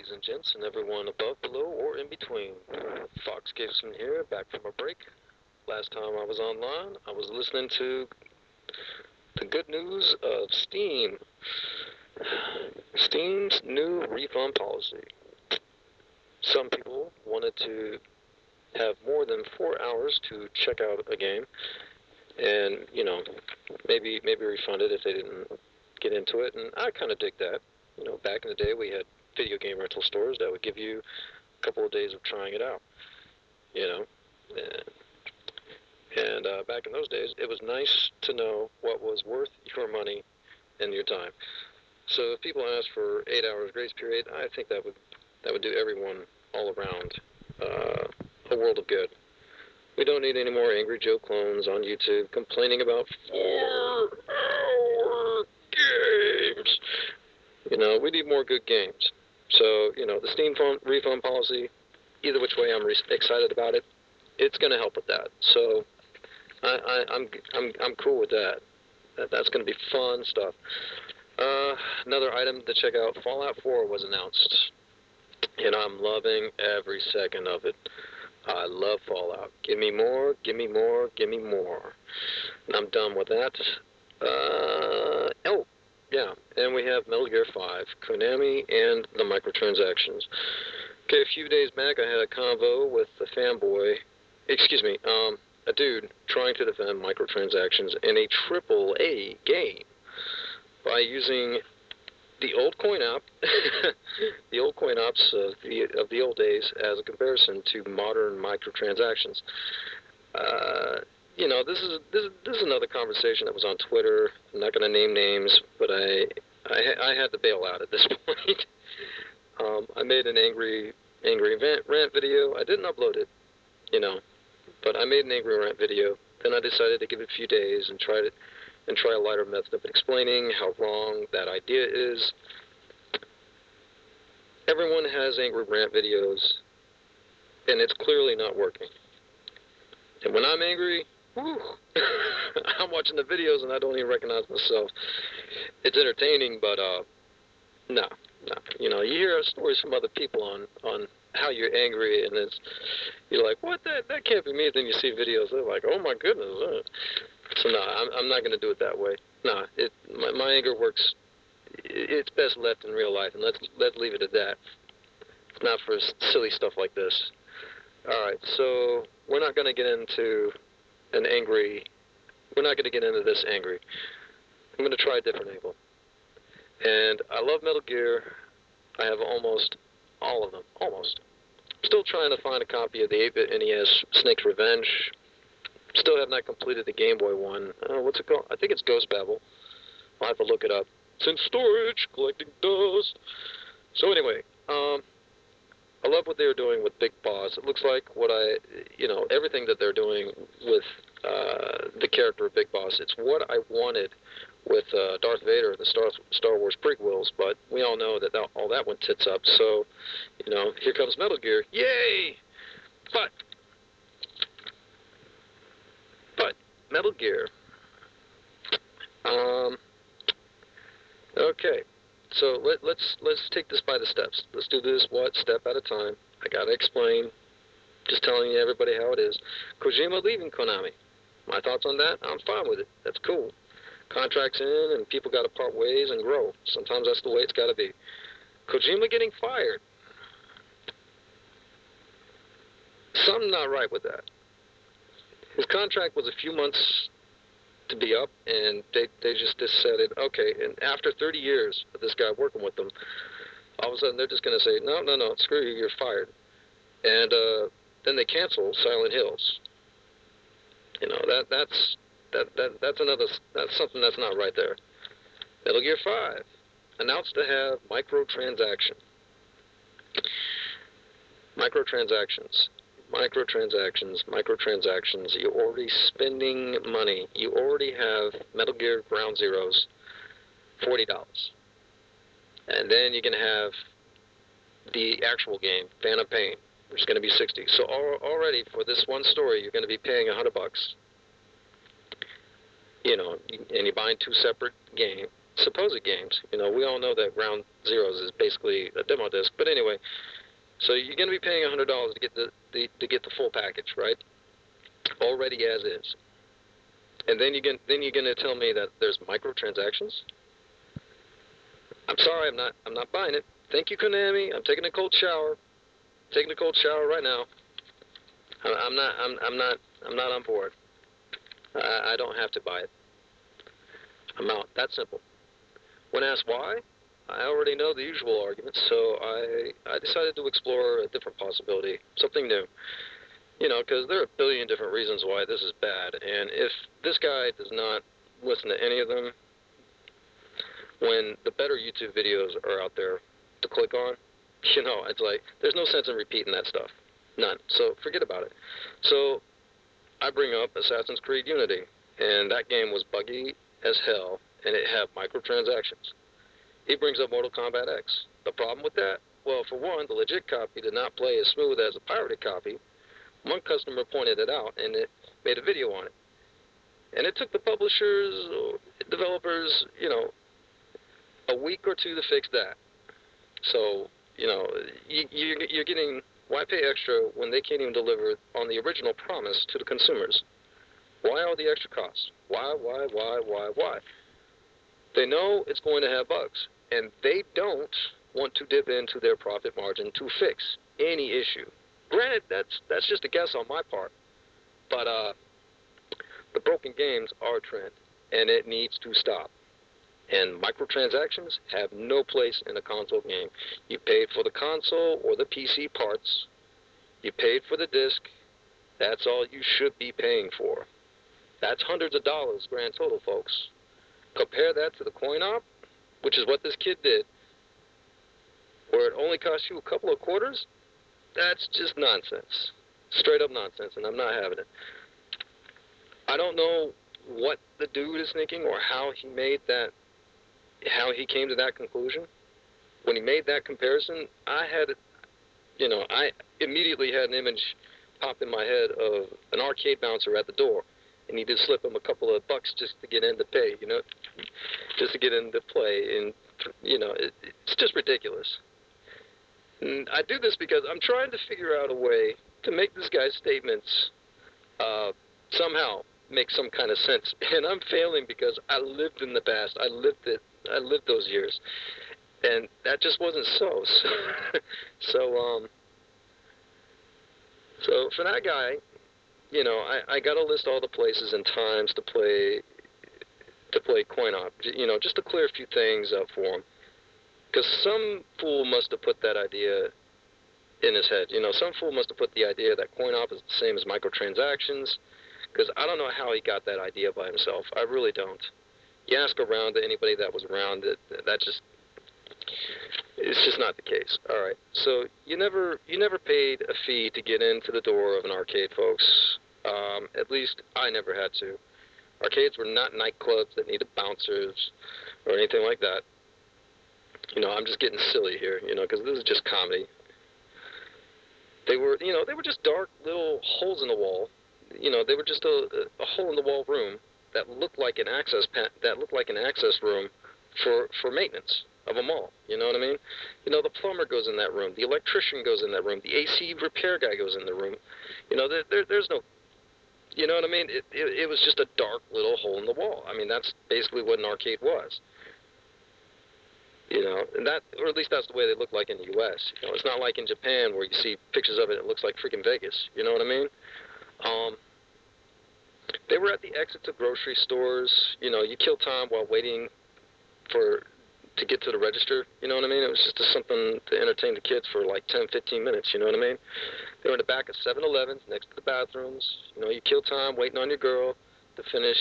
ladies and gents, and everyone above, below, or in between. Fox Gibson here, back from a break. Last time I was online, I was listening to the good news of Steam. Steam's new refund policy. Some people wanted to have more than 4 hours to check out a game, and maybe refund it if they didn't get into it, and I kind of dig that. Back in the day, we had video game rental stores that would give you a couple of days of trying it out. And back in those days, it was nice to know what was worth your money and your time. So if people ask for 8 hours grace period, I think that would do everyone all around a world of good. We don't need any more Angry Joe clones on YouTube complaining about 4-hour games. We need more good games. So, the Steam refund policy, either which way I'm excited about it, it's going to help with that. So, I'm cool with that. That's going to be fun stuff. Another item to check out, Fallout 4 was announced, and I'm loving every second of it. I love Fallout. Give me more, give me more, give me more. And I'm done with that. Yeah, and we have Metal Gear 5, Konami, and the microtransactions. Okay, a few days back I had a convo with a dude trying to defend microtransactions in a AAA game by using the old coin op, the old coin ops of the old days as a comparison to modern microtransactions. This is another conversation that was on Twitter. I'm not going to name names, but I had to bail out at this point. I made an angry rant video. I didn't upload it, but I made an angry rant video. Then I decided to give it a few days and try a lighter method of explaining how wrong that idea is. Everyone has angry rant videos, and it's clearly not working. And when I'm angry, whew, I'm watching the videos and I don't even recognize myself. It's entertaining, but no. You hear stories from other people on how you're angry, and you're like, what? That can't be me. Then you see videos, they're like, oh my goodness. So no, I'm not going to do it that way. No, my anger works. It's best left in real life, and let's leave it at that. It's not for silly stuff like this. All right, so we're not going to get into We're not going to get into this angry. I'm going to try a different angle. And I love Metal Gear. I have almost all of them. Almost. Still trying to find a copy of the 8-bit NES Snake's Revenge. Still have not completed the Game Boy one. What's it called? I think it's Ghost Babel. I'll have to look it up. It's in storage, collecting dust. So anyway, I love what they're doing with Big Boss. It looks like everything that they're doing with the character of Big Boss. It's what I wanted with Darth Vader, the Star Wars prequels, but we all know that all that went tits up. So, here comes Metal Gear. Yay! But Metal Gear. Okay. So let's take this by the steps. Let's do this step at a time. I gotta explain. Just telling you everybody how it is. Kojima leaving Konami. My thoughts on that? I'm fine with it. That's cool. Contracts in, and people got to part ways and grow. Sometimes that's the way it's got to be. Kojima getting fired. Something not right with that. His contract was a few months to be up, and they just decided, okay, and after 30 years of this guy working with them, all of a sudden they're just going to say, no, screw you, you're fired. And then they cancel Silent Hills. That's something that's not right there. Metal Gear 5 announced to have microtransactions. You're already spending money. You already have Metal Gear Ground Zeroes, $40. And then you can have the actual game, Phantom Pain, which is going to be $60. So already for this one story, you're going to be paying $100. And you're buying two separate games. supposed games. You know, we all know that Ground Zeroes is basically a demo disc. But anyway, so you're going to be paying $100 to get the full package, right? Already as is. And then you're going to tell me that there's microtransactions? I'm sorry, I'm not buying it. Thank you, Konami. I'm taking a cold shower. Taking a cold shower right now. I'm not on board. I don't have to buy it. I'm out. That's simple. When asked why, I already know the usual arguments, so I decided to explore a different possibility, something new. You know, because there are a billion different reasons why this is bad, and if this guy does not listen to any of them, when the better YouTube videos are out there to click on, you know, it's like, there's no sense in repeating that stuff. None. So forget about it. So I bring up Assassin's Creed Unity, and that game was buggy as hell, and it had microtransactions. He brings up Mortal Kombat X. The problem with that? Well, for one, the legit copy did not play as smooth as a pirated copy. One customer pointed it out, and it made a video on it. And it took the publishers, developers, you know, a week or two to fix that. So, you know, you're getting, why pay extra when they can't even deliver on the original promise to the consumers? Why all the extra costs? Why? They know it's going to have bugs, and they don't want to dip into their profit margin to fix any issue. Granted, that's just a guess on my part, but the broken games are a trend, and it needs to stop. And microtransactions have no place in a console game. You paid for the console or the PC parts. You paid for the disc. That's all you should be paying for. That's hundreds of dollars grand total, folks. Compare that to the coin-op, which is what this kid did, where it only cost you a couple of quarters. That's just nonsense. Straight up nonsense, and I'm not having it. I don't know what the dude is thinking or how he came to that conclusion. When he made that comparison, I immediately had an image pop in my head of an arcade bouncer at the door, and he did slip him a couple of bucks just to get in to pay, you know, just to get in to play, and, you know, it's just ridiculous. And I do this because I'm trying to figure out a way to make this guy's statements somehow make some kind of sense, and I'm failing because I lived in the past. I lived it. I lived those years, and that just wasn't so. So for that guy, you know, I got to list all the places and times to play coin-op, you know, just to clear a few things up for him. Because some fool must have put that idea in his head. You know, some fool must have put the idea that coin-op is the same as microtransactions. Because I don't know how he got that idea by himself. I really don't. You ask around to anybody that was around, it's just not the case. All right. So you never paid a fee to get into the door of an arcade, folks. At least I never had to. Arcades were not nightclubs that needed bouncers or anything like that. You know, I'm just getting silly here, you know, because this is just comedy. They were just dark little holes in the wall. You know, they were just a hole in the wall room that looked like an access room for maintenance of a mall. You know what I mean? You know, the plumber goes in that room, the electrician goes in that room, the AC repair guy goes in the room. You know, there's no, you know what I mean? It was just a dark little hole in the wall. I mean, that's basically what an arcade was. You know, and that, or at least that's the way they look like in the U.S. You know, it's not like in Japan where you see pictures of it, it looks like freaking Vegas. You know what I mean? They were at the exit to grocery stores. You know, you kill time while waiting to get to the register. You know what I mean? It was just something to entertain the kids for like 10, 15 minutes. You know what I mean? They were in the back of 7-Elevens next to the bathrooms. You know, you kill time waiting on your girl to finish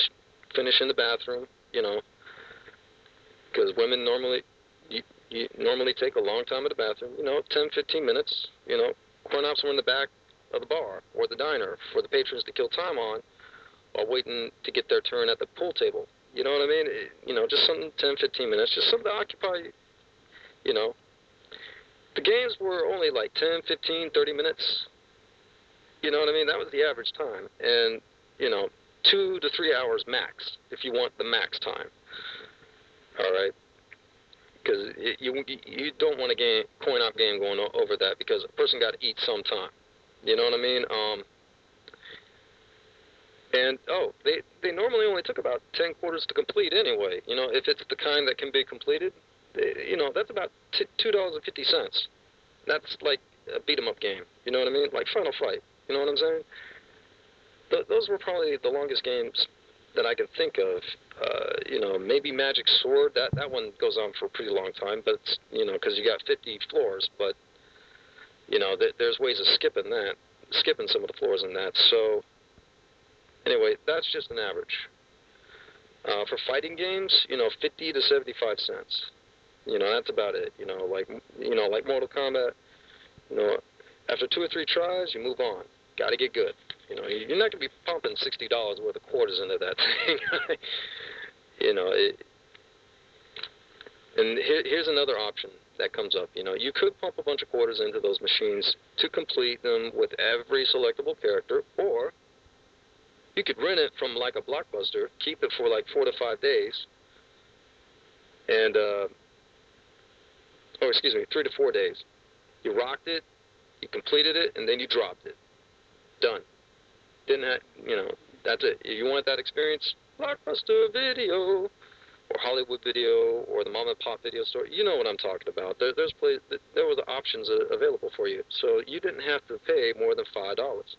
in the bathroom. You know, because women normally you normally take a long time at the bathroom. You know, 10, 15 minutes. You know, coin-ops were in the back of the bar or the diner for the patrons to kill time on while waiting to get their turn at the pool table. You know what I mean? You know, just something 10, 15 minutes, just something to occupy, you know. The games were only like 10, 15, 30 minutes. You know what I mean? That was the average time. And, you know, 2 to 3 hours max if you want the max time. All right, because you don't want a coin-op game going over that, because a person got to eat sometime. You know what I mean? And they normally only took about 10 quarters to complete anyway. You know, if it's the kind that can be completed, that's about $2.50. That's like a beat 'em up game. You know what I mean? Like Final Fight. You know what I'm saying? Those were probably the longest games that I can think of. Maybe Magic Sword. That one goes on for a pretty long time, but it's, because you got 50 floors. But there's ways of skipping some of the floors in that. So anyway, that's just an average. For fighting games, 50 to 75 cents. That's about it. Like Mortal Kombat. After 2 or 3 tries, you move on. Got to get good. You're not going to be pumping $60 worth of quarters into that thing. And here's another option that comes up. You could pump a bunch of quarters into those machines to complete them with every selectable character, or you could rent it from like a Blockbuster, keep it for like 4 to 5 days, and 3 to 4 days. You rocked it, you completed it, and then you dropped it. Done. Didn't have, that's it. If you want that experience, Blockbuster Video, or Hollywood Video, or the mom and pop video store, you know what I'm talking about. There were the options available for you, so you didn't have to pay more than $5.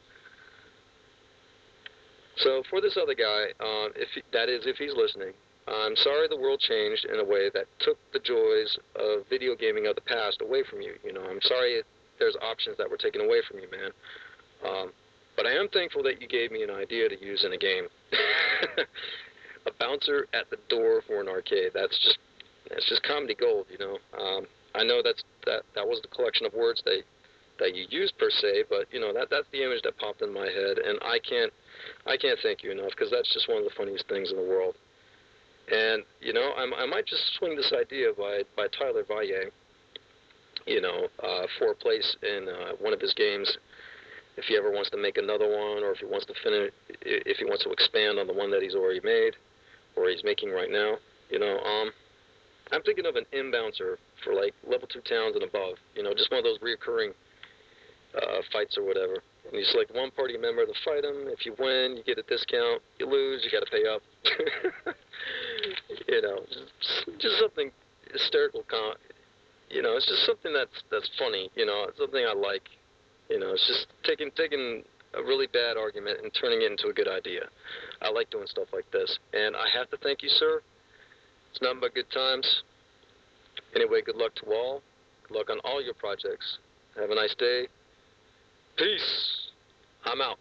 So for this other guy, if he's listening, I'm sorry the world changed in a way that took the joys of video gaming of the past away from you. I'm sorry there's options that were taken away from you, man. But I am thankful that you gave me an idea to use in a game. A bouncer at the door for an arcade. That's just comedy gold, I know that was the collection of words that you used per se, but that's the image that popped in my head, and I can't thank you enough, because that's just one of the funniest things in the world. And I might just swing this idea by Tyler Valle, for a place in one of his games, if he ever wants to make another one, or if he wants to expand on the one that he's already made, or he's making right now. I'm thinking of an in-bouncer for like level 2 towns and above. Just one of those reoccurring fights or whatever. And you select one party member to fight him. If you win, you get a discount. You lose, you got to pay up. Just something hysterical. It's just something that's funny. It's something I like. It's just taking a really bad argument and turning it into a good idea. I like doing stuff like this. And I have to thank you, sir. It's nothing but good times. Anyway, good luck to all. Good luck on all your projects. Have a nice day. Peace. I'm out.